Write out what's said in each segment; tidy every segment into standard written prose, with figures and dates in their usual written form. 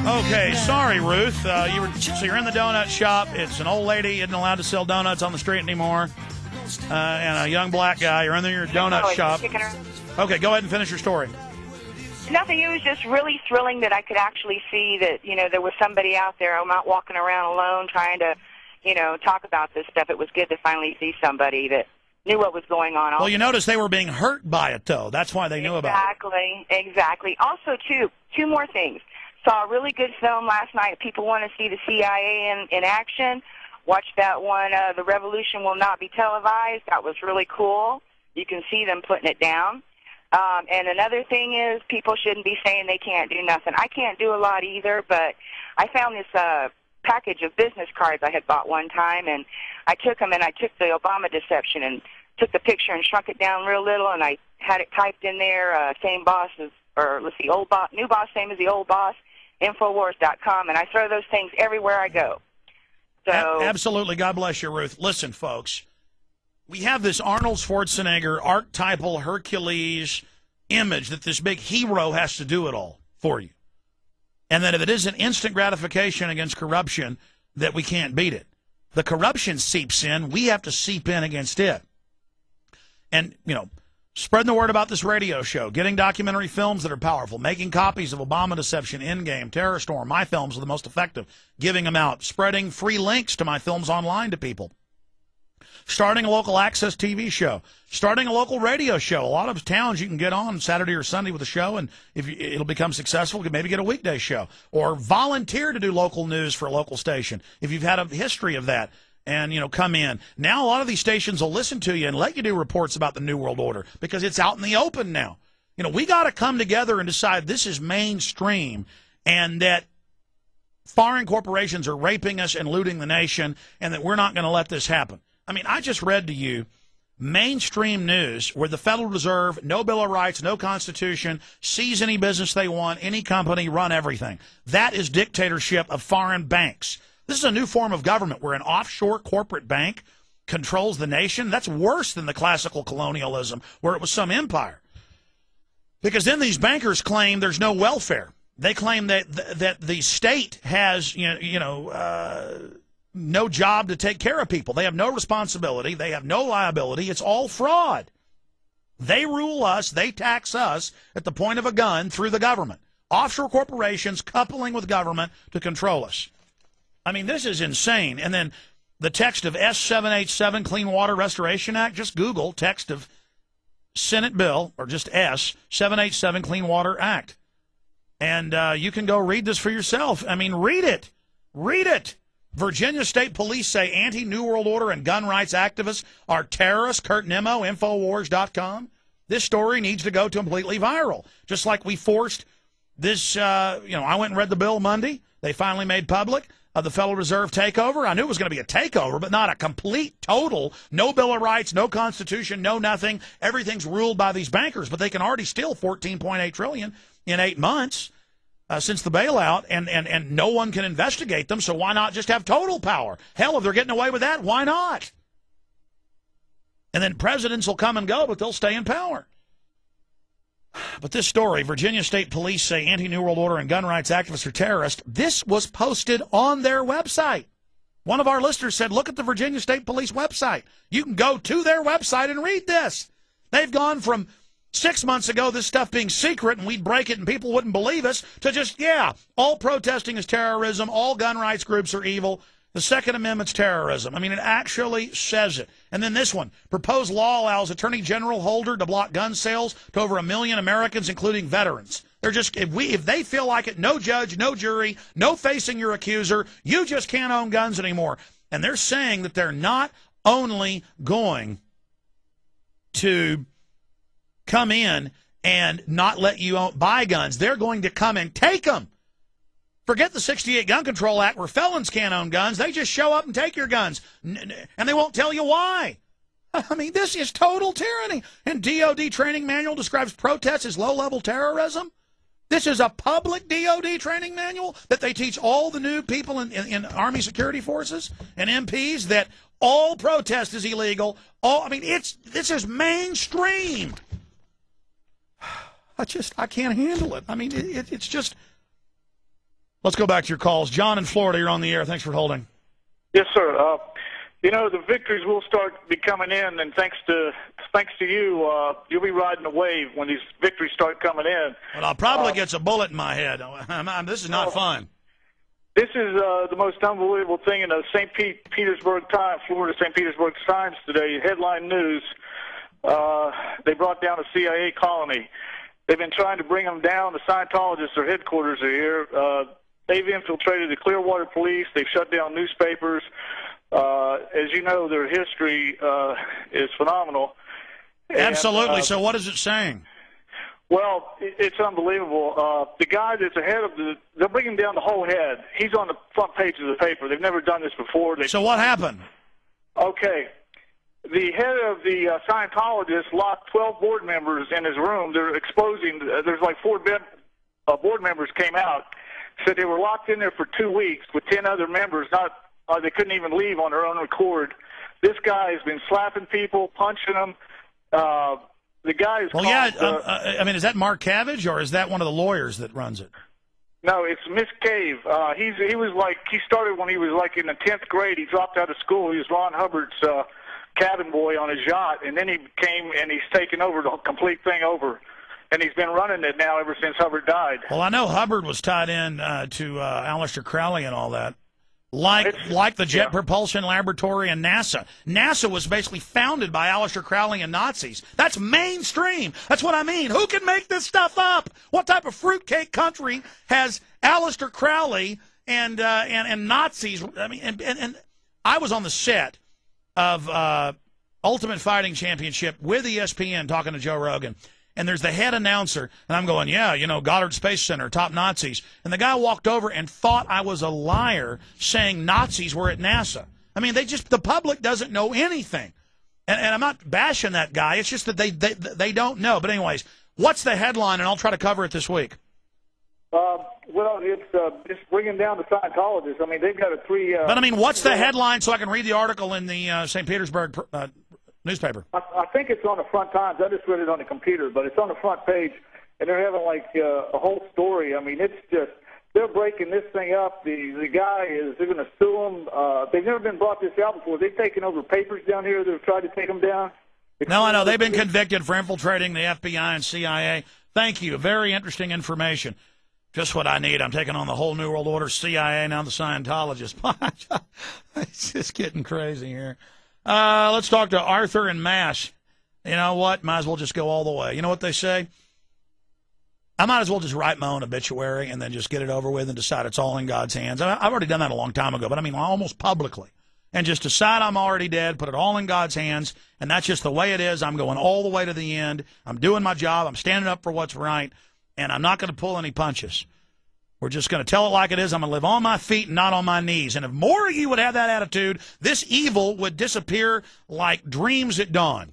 Okay, sorry, Ruth. So you're in the donut shop. It's an old lady isn't allowed to sell donuts on the street anymore, and a young black guy. You're in your donut shop. Okay, go ahead and finish your story. Nothing. It was just really thrilling that I could actually see that, there was somebody out there. I'm not walking around alone trying to, talk about this stuff. It was good to finally see somebody that knew what was going on. Well, you notice they were being hurt by it, though. That's why they knew about it. Exactly. Also, two more things. Saw a really good film last night. People want to see the CIA in action. Watch that one, The Revolution Will Not Be Televised. That was really cool. You can see them putting it down. And another thing is people shouldn't be saying they can't do nothing. I can't do a lot either, but I found this package of business cards I had bought one time, and I took them and I took the Obama deception and took the picture and shrunk it down real little, and I had it typed in there, same boss as, or let's see, old boss, new boss, same as the old boss, Infowars.com, and I throw those things everywhere I go. So absolutely. God bless you, Ruth. Listen, folks, we have this Arnold Schwarzenegger archetypal Hercules image that this big hero has to do it all for you. And that if it isn't instant gratification against corruption, that we can't beat it. The corruption seeps in. We have to seep in against it. And, spreading the word about this radio show, getting documentary films that are powerful, making copies of Obama Deception, Endgame, Terror Storm, my films are the most effective, giving them out, spreading free links to my films online to people, starting a local access TV show, starting a local radio show. A lot of towns you can get on Saturday or Sunday with a show, and if it'll become successful, you can maybe get a weekday show, or volunteer to do local news for a local station if you've had a history of that. And, come in. Now a lot of these stations will listen to you and let you do reports about the New World Order because it's out in the open now. We got to come together and decide this is mainstream and that foreign corporations are raping us and looting the nation and that we're not going to let this happen. I mean, I just read to you mainstream news where the Federal Reserve, no Bill of Rights, no Constitution, seize any business they want, any company, run everything. That is dictatorship of foreign banks. This is a new form of government where an offshore corporate bank controls the nation. That's worse than the classical colonialism where it was some empire. Because then these bankers claim there's no welfare. They claim that the state has no job to take care of people. They have no responsibility. They have no liability. It's all fraud. They rule us. They tax us at the point of a gun through the government. Offshore corporations coupling with government to control us. I mean, this is insane. And then the text of S787 Clean Water Restoration Act, just Google text of Senate bill, or just S787 Clean Water Act. And you can go read this for yourself. I mean, read it. Read it. Virginia State Police say anti-New World Order and gun rights activists are terrorists. Kurt Nimmo, Infowars.com. This story needs to go completely viral. Just like we forced this, I went and read the bill Monday. They finally made public. The Federal Reserve takeover. I knew it was going to be a takeover, but not a complete, total, no Bill of Rights, no Constitution, no nothing. Everything's ruled by these bankers, but they can already steal $14.8 trillion in 8 months since the bailout, and no one can investigate them, so why not just have total power? Hell, if they're getting away with that, why not? And then presidents will come and go, but they'll stay in power. But this story, Virginia State Police say anti-New World Order and gun rights activists are terrorists. This was posted on their website. One of our listeners said, look at the Virginia State Police website. You can go to their website and read this. They've gone from 6 months ago, this stuff being secret and we'd break it and people wouldn't believe us, to just, all protesting is terrorism, all gun rights groups are evil. The Second Amendment's terrorism. I mean, it actually says it. And then this one. Proposed law allows Attorney General Holder to block gun sales to over 1 million Americans, including veterans. They're just, if they feel like it, no judge, no jury, no facing your accuser, you just can't own guns anymore. And they're saying that they're not only going to come in and not let you buy guns, they're going to come and take them. Forget the 68 Gun Control Act where felons can't own guns. They just show up and take your guns, and they won't tell you why. I mean, this is total tyranny. And DOD training manual describes protests as low-level terrorism. This is a public DOD training manual that they teach all the new people in Army security forces and MPs that all protest is illegal. This is mainstream. I can't handle it. I mean, it's just... Let's go back to your calls. John in Florida, you're on the air. Thanks for holding. Yes, sir. The victories will start be coming in, and thanks to you, you'll be riding the wave when these victories start coming in. Well, I'll probably get a bullet in my head. This is not fun. This is the most unbelievable thing in the St. Petersburg Times, Florida St. Petersburg Times today. Headline news: they brought down a CIA colony. They've been trying to bring them down. The Scientologists, their headquarters are here. They've infiltrated the Clearwater Police. They've shut down newspapers. As you know, their history is phenomenal. Absolutely. So what is it saying? Well, it's unbelievable. The guy that's ahead of they're bringing down the whole head. He's on the front page of the paper. They've never done this before. So what happened? Okay. The head of the Scientologists locked 12 board members in his room. They're exposing, there's like 4 board members came out, said they were locked in there for 2 weeks with 10 other members. They couldn't even leave on their own accord. This guy has been slapping people, punching them. The guy is is that Mark Cavage, or is that one of the lawyers that runs it? No, it's Miss Cave. He started when he was like in the 10th grade. He dropped out of school. He was Ron Hubbard's cabin boy on his yacht, and then he came and he's taken over the complete thing over. And he's been running it now ever since Hubbard died. Well, I know Hubbard was tied in to Aleister Crowley and all that. Like the Jet Propulsion Laboratory and NASA. NASA was basically founded by Aleister Crowley and Nazis. That's mainstream. That's what I mean. Who can make this stuff up? What type of fruitcake country has Aleister Crowley and Nazis? I mean, and I was on the set of Ultimate Fighting Championship with ESPN talking to Joe Rogan. And there's the head announcer, and I'm going, Goddard Space Center, top Nazis. And the guy walked over and thought I was a liar saying Nazis were at NASA. I mean, the public doesn't know anything. And I'm not bashing that guy. It's just that they don't know. But anyways, what's the headline? And I'll try to cover it this week. It's bringing down the Scientologists. I mean, they've got a 3... but, I mean, what's the headline so I can read the article in the St. Petersburg newspaper? I think it's on the front Times. I just read it on the computer, but it's on the front page, and they're having a whole story. I mean, it's just they're breaking this thing up. The guy they're going to sue him. They've never been brought this out before. They've taken over papers down here. They've tried to take them down. No, I know they've been convicted for infiltrating the FBI and CIA. Thank you. Very interesting information. Just what I need. I'm taking on the whole New World Order, CIA, now the Scientologists. It's just getting crazy here. Let's talk to Arthur and Mass. You know what? Might as well just go all the way. You know what they say? I might as well just write my own obituary and then just get it over with and decide it's all in God's hands. I've already done that a long time ago, but I mean almost publicly. And just decide I'm already dead, put it all in God's hands, and that's just the way it is. I'm going all the way to the end. I'm doing my job. I'm standing up for what's right, and I'm not going to pull any punches. We're just going to tell it like it is. I'm going to live on my feet and not on my knees. And if more of you would have that attitude, this evil would disappear like dreams at dawn,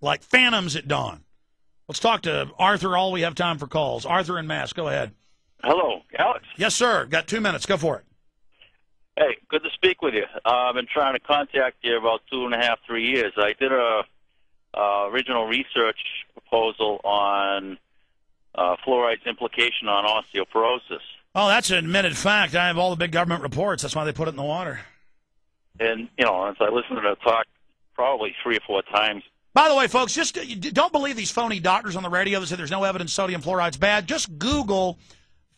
like phantoms at dawn. Let's talk to Arthur. All we have time for calls. Arthur and Mass, go ahead. Hello, Alex. Yes, sir. Got 2 minutes. Go for it. Hey, good to speak with you. I've been trying to contact you about 2.5, 3 years. I did a original research proposal on fluoride's implication on osteoporosis. Oh, that's an admitted fact. I have all the big government reports. That's why they put it in the water. And, as I listened to the talk probably 3 or 4 times. By the way, folks, just don't believe these phony doctors on the radio that say there's no evidence sodium fluoride's bad. Just Google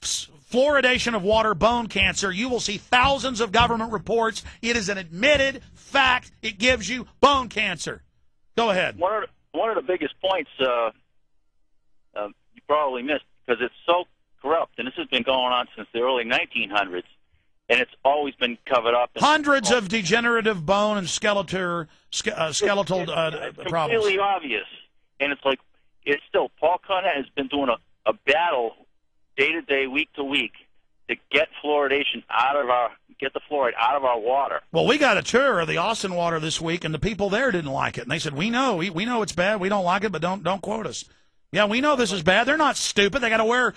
fluoridation of water, bone cancer. You will see thousands of government reports. It is an admitted fact. It gives you bone cancer. Go ahead. One of the biggest points you probably missed, because it's so corrupt, and this has been going on since the early 1900s, and it's always been covered up. Hundreds of degenerative bone and skeletal it's problems. Completely obvious, and it's still, Paul Connet has been doing a battle day to day, week to week, to get fluoridation get the fluoride out of our water. Well, we got a tour of the Austin water this week, and the people there didn't like it, and they said, we know it's bad, we don't like it, but don't quote us. Yeah, we know this is bad. They're not stupid. They got to wear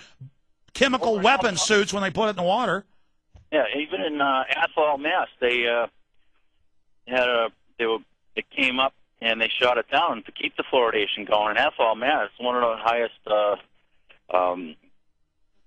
chemical weapon suits when they put it in the water. Yeah, even in Athol, Mass, they came up and they shot it down to keep the fluoridation going. In Athol, Mass, one of the highest.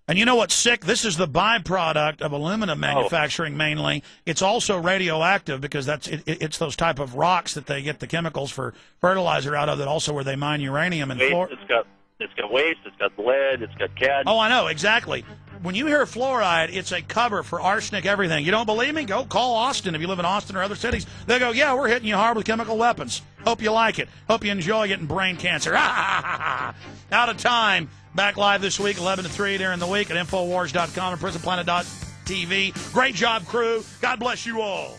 And And you know what's sick? This is the byproduct of aluminum manufacturing mainly. It's also radioactive because it's those type of rocks that they get the chemicals for fertilizer out of, that also where they mine uranium and It's got waste, it's got lead, it's got cadmium. Oh, I know, exactly. When you hear fluoride, it's a cover for arsenic, everything. You don't believe me? Go call Austin if you live in Austin or other cities. They go, yeah, we're hitting you hard with chemical weapons. Hope you like it. Hope you enjoy getting brain cancer. Out of time. Back live this week, 11 to 3 during the week at Infowars.com and PrisonPlanet.tv. Great job, crew. God bless you all.